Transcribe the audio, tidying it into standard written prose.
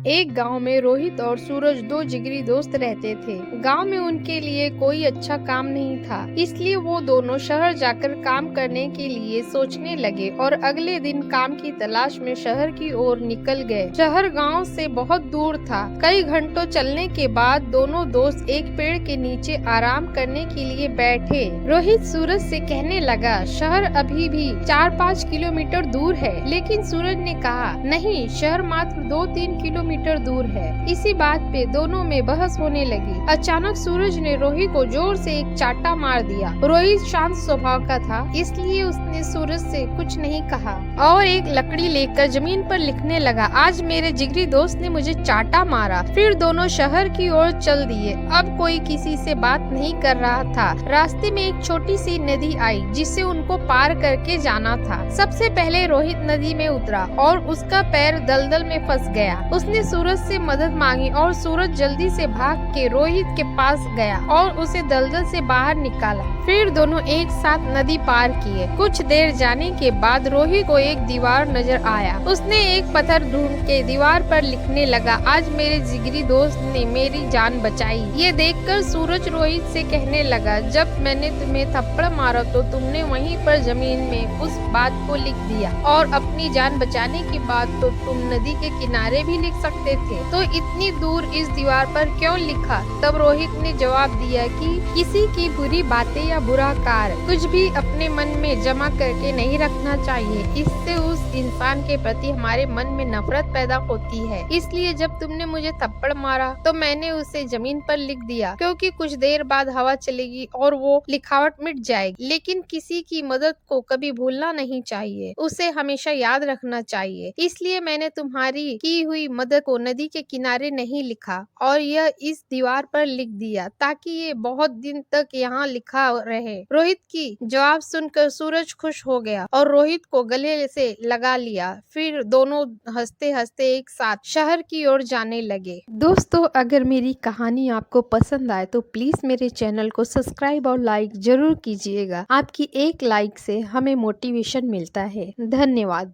एक गांव में रोहित और सूरज दो जिगरी दोस्त रहते थे। गांव में उनके लिए कोई अच्छा काम नहीं था, इसलिए वो दोनों शहर जाकर काम करने के लिए सोचने लगे और अगले दिन काम की तलाश में शहर की ओर निकल गए। शहर गांव से बहुत दूर था। कई घंटों चलने के बाद दोनों दोस्त एक पेड़ के नीचे आराम करने के लिए बैठे। रोहित सूरज से कहने लगा, शहर अभी भी 4-5 किलोमीटर दूर है। लेकिन सूरज ने कहा, नहीं, शहर मात्र 2-3 किलोमीटर दूर है। इसी बात पे दोनों में बहस होने लगी। अचानक सूरज ने रोहित को जोर से एक चाटा मार दिया। रोहित शांत स्वभाव का था, इसलिए उसने सूरज से कुछ नहीं कहा और एक लकड़ी लेकर जमीन पर लिखने लगा, आज मेरे जिगरी दोस्त ने मुझे चाटा मारा। फिर दोनों शहर की ओर चल दिए। अब कोई किसी से बात नहीं कर रहा था। रास्ते में एक छोटी सी नदी आई जिसे उनको पार करके जाना था। सबसे पहले रोहित नदी में उतरा और उसका पैर दलदल में फंस गया। उसने सूरज से मदद मांगी और सूरज जल्दी से भाग के रोहित के पास गया और उसे दलदल से बाहर निकाला। फिर दोनों एक साथ नदी पार किए। कुछ देर जाने के बाद रोहित को एक दीवार नजर आया। उसने एक पत्थर ढूंढ के दीवार पर लिखने लगा, आज मेरे जिगरी दोस्त ने मेरी जान बचाई। ये देखकर सूरज रोहित से कहने लगा, जब मैंने तुम्हें थप्पड़ मारा तो तुमने वहीं पर जमीन में उस बात को लिख दिया और अपनी जान बचाने की बात तो तुम नदी के किनारे भी लिख सकते थे, तो इतनी दूर इस दीवार पर क्यों लिखा? तब रोहित ने जवाब दिया कि किसी की बुरी बातें या बुरा कार्य कुछ भी अपने मन में जमा करके नहीं रखना चाहिए। इससे उस इंसान के प्रति हमारे मन में नफरत पैदा होती है। इसलिए जब तुमने मुझे थप्पड़ मारा तो मैंने उसे जमीन पर लिख दिया, क्योंकि कुछ देर बाद हवा चलेगी और वो लिखावट मिट जाएगी। लेकिन किसी की मदद को कभी भूलना नहीं चाहिए, उसे हमेशा याद रखना चाहिए। इसलिए मैंने तुम्हारी की हुई मदद को नदी के किनारे नहीं लिखा और यह इस दीवार पर लिख दिया, ताकि ये बहुत दिन तक यहाँ लिखा रहे। रोहित की जवाब सुनकर सूरज खुश हो गया और रोहित को गले से लगा लिया। फिर दोनों हंसते हंसते एक साथ शहर की ओर जाने लगे। दोस्तों, अगर मेरी कहानी आपको पसंद आए तो प्लीज मेरे चैनल को सब्सक्राइब और लाइक जरूर कीजिएगा। आपकी एक लाइक से हमें मोटिवेशन मिलता है। धन्यवाद।